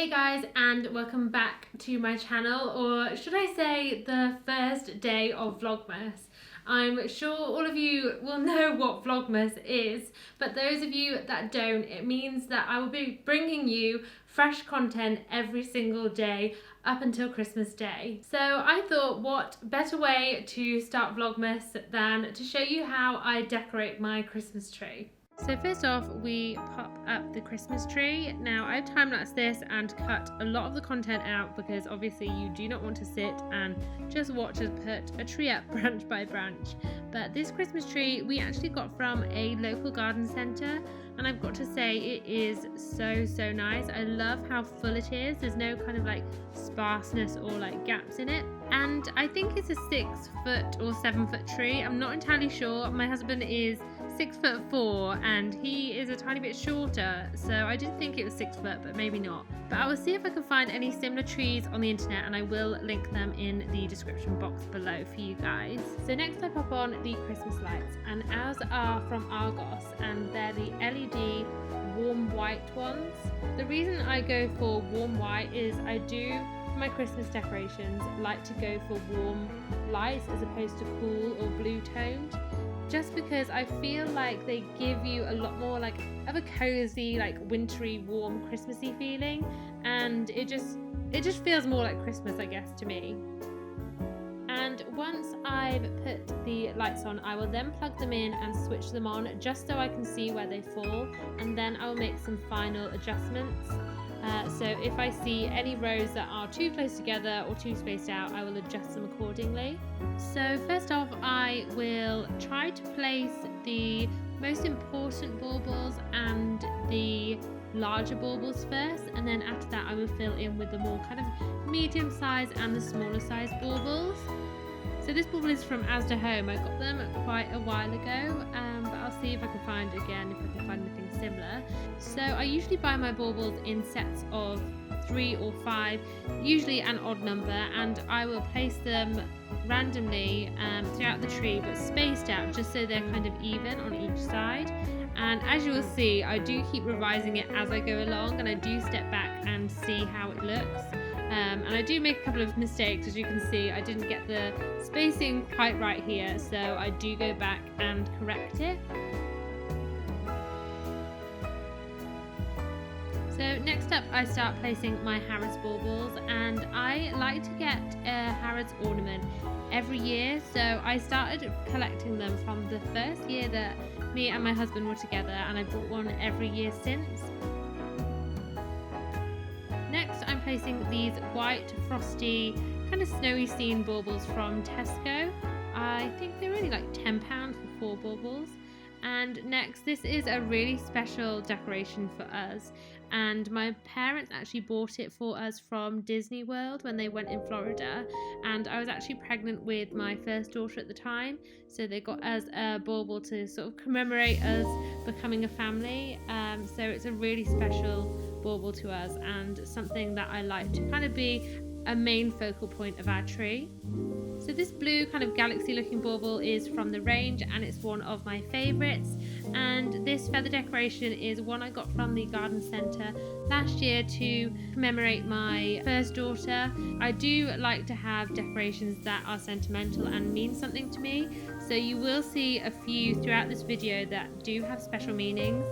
Hey guys, and welcome back to my channel, or should I say the first day of Vlogmas. I'm sure all of you will know what Vlogmas is, but those of you that don't, it means that I will be bringing you fresh content every single day up until Christmas Day. So I thought, what better way to start Vlogmas than to show you how I decorate my Christmas tree. So first off, we pop up the Christmas tree. Now I've time-lapsed this and cut a lot of the content out because obviously you do not want to sit and just watch us put a tree up branch by branch. But this Christmas tree we actually got from a local garden centre, and I've got to say it is so nice. I love how full it is. There's no kind of like sparseness or like gaps in it. And I think it's a 6 foot or 7 foot tree. I'm not entirely sure. My husband is 6'4" and he is a tiny bit shorter, so I did think it was 6 foot, but maybe not. But I will see if I can find any similar trees on the internet, and I will link them in the description box below for you guys. So next I pop on the Christmas lights, and ours are from Argos, and they're the LED warm white ones. The reason I go for warm white is I do, for my Christmas decorations, like to go for warm lights as opposed to cool or blue toned, just because I feel like they give you a lot more like of a cozy, like wintry, warm, Christmassy feeling, and it just feels more like Christmas, I guess, to me. And once I've put the lights on, I will then plug them in and switch them on just so I can see where they fall, and then I will make some final adjustments. So if I see any rows that are too close together or too spaced out, I will adjust them accordingly. So first off, I will try to place the most important baubles and the larger baubles first, and then after that I will fill in with the more kind of medium size and the smaller size baubles. So this bauble is from Asda Home. I got them quite a while ago, but I'll see if I can find again, if I can find anything similar. So I usually buy my baubles in sets of 3 or 5, usually an odd number, and I will place them randomly throughout the tree, but spaced out just so they're kind of even on each side. And as you will see, I do keep revising it as I go along, and I do step back and see how it looks. And I do make a couple of mistakes. As you can see, I didn't get the spacing quite right here, so I do go back and correct it. So next up I start placing my Harrods baubles, and I like to get a Harrods ornament every year. So I started collecting them from the first year that me and my husband were together, and I bought one every year since. Next I'm placing these white frosty kind of snowy scene baubles from Tesco. I think they're only like £10 for 4 baubles. And next, this is a really special decoration for us, and my parents actually bought it for us from Disney World when they went in Florida, and I was actually pregnant with my first daughter at the time, so they got us a bauble to sort of commemorate us becoming a family. So it's a really special bauble to us, and something that I like to kind of be a main focal point of our tree. So this blue kind of galaxy looking bauble is from the range, and it's one of my favourites. And this feather decoration is one I got from the garden centre last year to commemorate my first daughter. I do like to have decorations that are sentimental and mean something to me, so you will see a few throughout this video that do have special meanings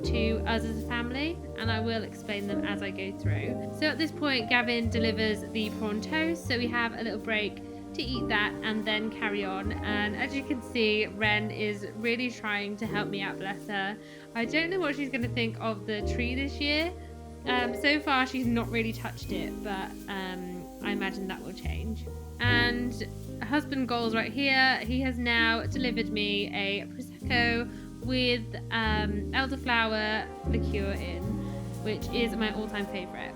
to us as a family, and I will explain them as I go through. So at this point Gavin delivers the prawn toast, so we have a little break to eat that and then carry on. And as you can see, Ren is really trying to help me out, bless her. I don't know what she's going to think of the tree this year. So far she's not really touched it, but I imagine that will change. And husband goals right here, he has now delivered me a Prosecco with elderflower liqueur in, which is my all-time favourite.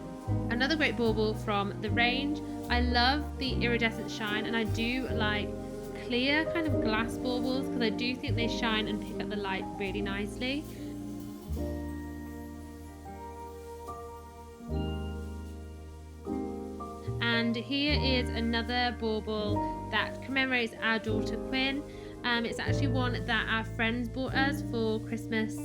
Another great bauble from the range. I love the iridescent shine, and I do like clear kind of glass baubles because I do think they shine and pick up the light really nicely. And here is another bauble that commemorates our daughter Quinn. It's actually one that our friends bought us for Christmas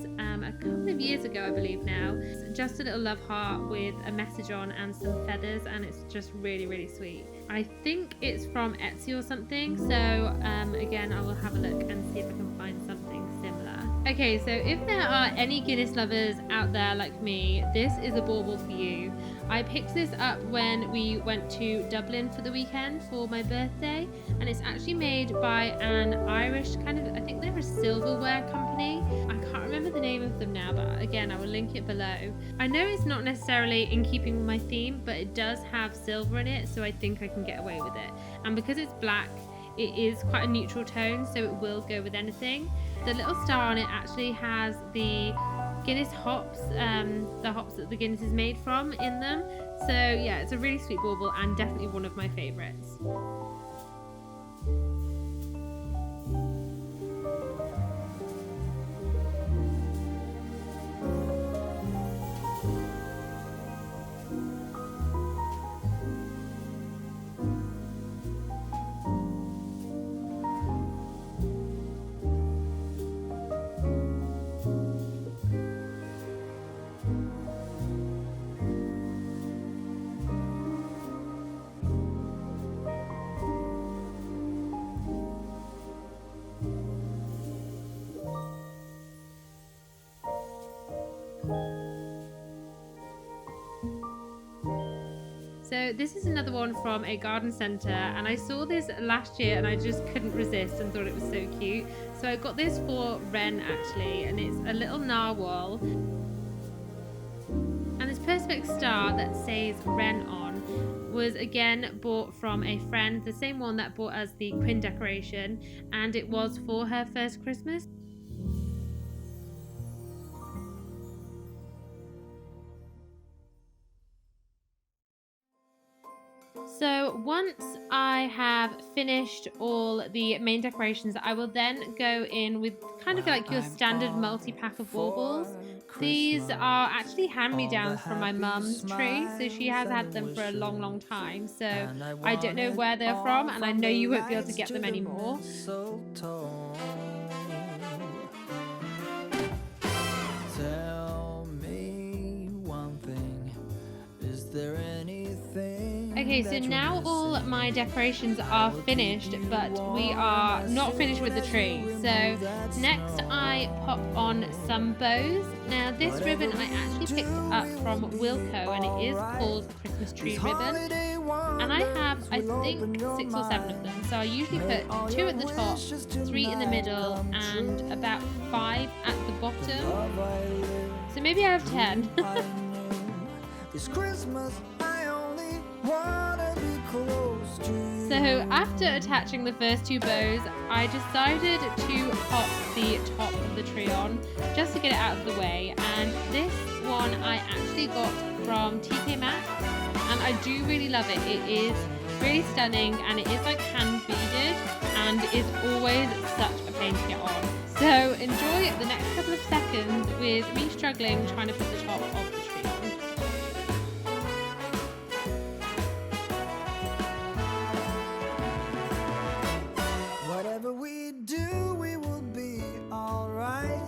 a a couple of years ago, I believe now. It's just a little love heart with a message on and some feathers, and it's just really, really sweet. I think it's from Etsy or something, so again, I will have a look and see if I can find something similar. Okay, so if there are any Guinness lovers out there like me, this is a bauble for you. I picked this up when we went to Dublin for the weekend for my birthday, and it's actually made by an Irish kind of, I think they're a silverware company. I can't remember the name of them now, but again, I will link it below. I know it's not necessarily in keeping with my theme, but it does have silver in it, so I think I can get away with it. And because it's black, it is quite a neutral tone, so it will go with anything. The little star on it actually has the Guinness hops, the hops that the Guinness is made from in them. So yeah, it's a really sweet bauble and definitely one of my favourites. So this is another one from a garden centre, and I saw this last year and I just couldn't resist and thought it was so cute. So I got this for Ren actually, and it's a little narwhal. And this perspex star that says Ren on was again bought from a friend, the same one that bought us the Quinn decoration, and it was for her first Christmas. So once I have finished all the main decorations, I will then go in with kind of like your standard multi-pack of baubles. These are actually hand-me-downs from my mum's tree, so she has had them for a long, long time. So I don't know where they're from, and I know you won't be able to get them anymore. Tell me one thing, is there anything? Okay, so now all my decorations are finished, but we are not finished with the tree. So next I pop on some bows. Now this ribbon I actually picked up from Wilko, and it is called Christmas tree ribbon. And I have, I think, 6 or 7 of them. So I usually put 2 at the top, 3 in the middle, and about 5 at the bottom. So maybe I have 10. This Christmas I only wanna be close to you. So after attaching the first 2 bows, I decided to pop the top of the tree on just to get it out of the way. And this one I actually got from TK Maxx, and I do really love it. It is really stunning, and it is like hand beaded, and is always such a pain to get on. So enjoy the next couple of seconds with me struggling trying to put the top of the tree on. Whatever we do, we will be alright.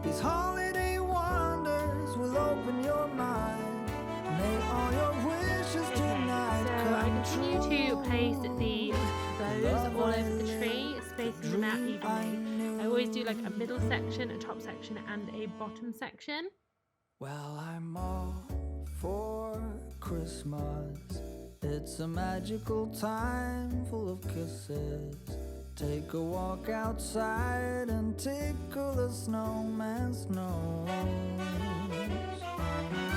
These holiday wonders will open your mind. May all your wishes tonight So I come continue true. to place the bows all over the tree, spacing them out evenly. I always do like a middle section, a top section, and a bottom section. Well, I'm all for Christmas. It's a magical time full of kisses. Take a walk outside and tickle the snowman's nose.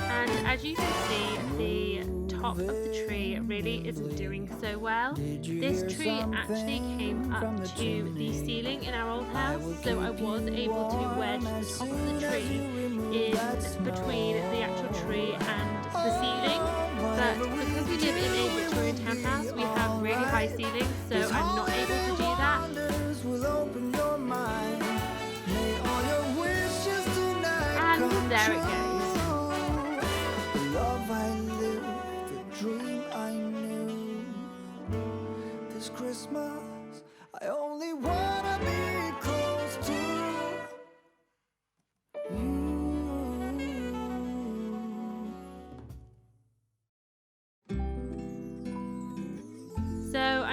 And as you can see, the top of the tree really isn't doing so well. This tree actually came up to the ceiling in our old house, so I was able to wedge the top of the tree in between the actual tree and the ceiling. But because we live in a Victorian townhouse, we have really high ceilings, so I'm not able to do that. And there it goes. The love I lived, the dream I knew. This Christmas, I only wanna be close to you.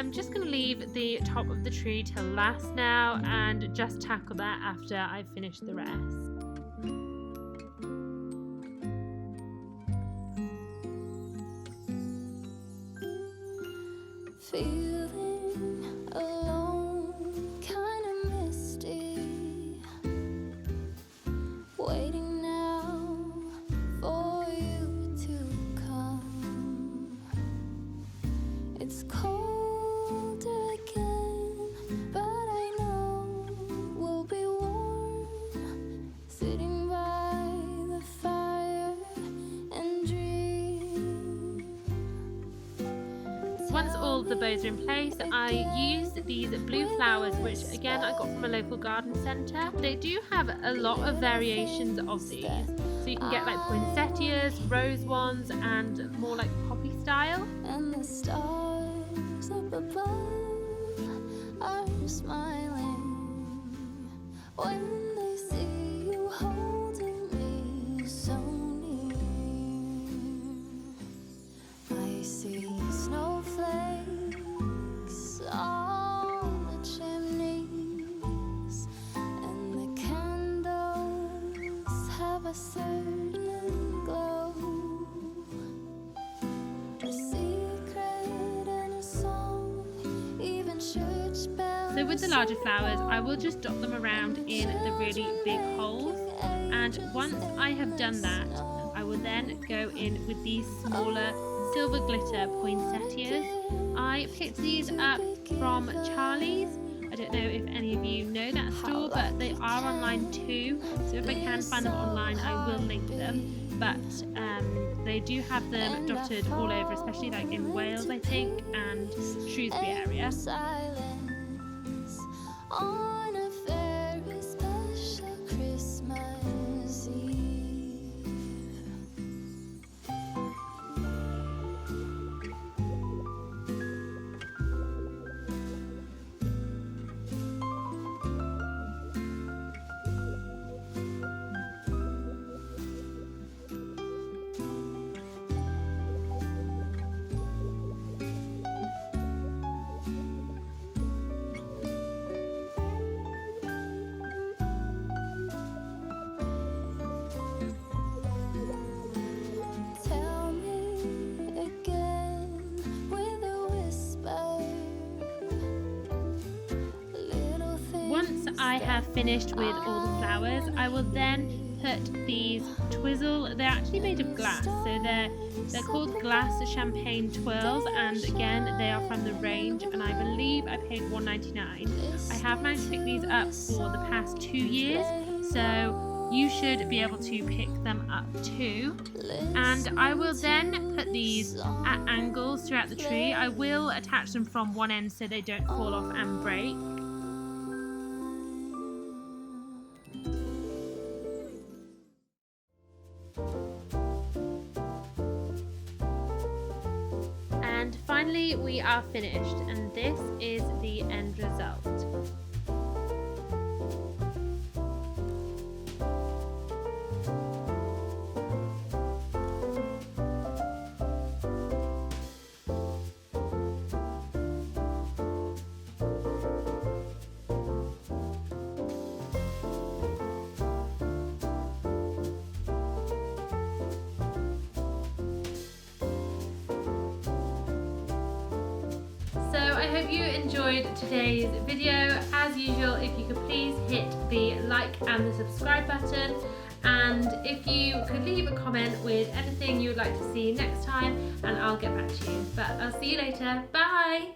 I'm just going to leave the top of the tree till last now and just tackle that after I've finished the rest. Feeling alone, kinda misty, waiting now for you to come. It's cold again, but I know we'll be warm, sitting by the fire and dream. Once all the bows are in place, I used these blue flowers, which again I got from a local garden centre. They do have a lot of variations of these, so you can get like poinsettias, rose ones, and more like poppy style. And the stars up above are smiling when they see you holding me so near. I see snowflakes on the chimneys, and the candles have a certain glow. A secret and a song, even church bells. So with the larger flowers, I will just dot them around in the really big holes, and once I have done that, I will then go in with these smaller silver glitter poinsettias. I picked these up from Charlie's. I don't know if any of you know that store, but they are online too, so if I can find them online I will link them. But they do have them dotted all over, especially like in Wales I think, and Shrewsbury area. Silence on a very special Christmas Eve. Tell me again with a whisper. Little things Once I have finished with all the flowers, I will then put these twizzle, they're actually made of glass, so they're called glass champagne twirls, and again they are from the range, and I believe I paid $1.99. I have managed to pick these up for the past 2 years, so you should be able to pick them up too. And I will then put these at angles throughout the tree. I will attach them from one end so they don't fall off and break. And finally we are finished, and this is the end result. So I hope you enjoyed today's video. As usual, if you could please hit the like and the subscribe button, and if you could leave a comment with anything you would like to see next time, and I'll get back to you. But I'll see you later. Bye!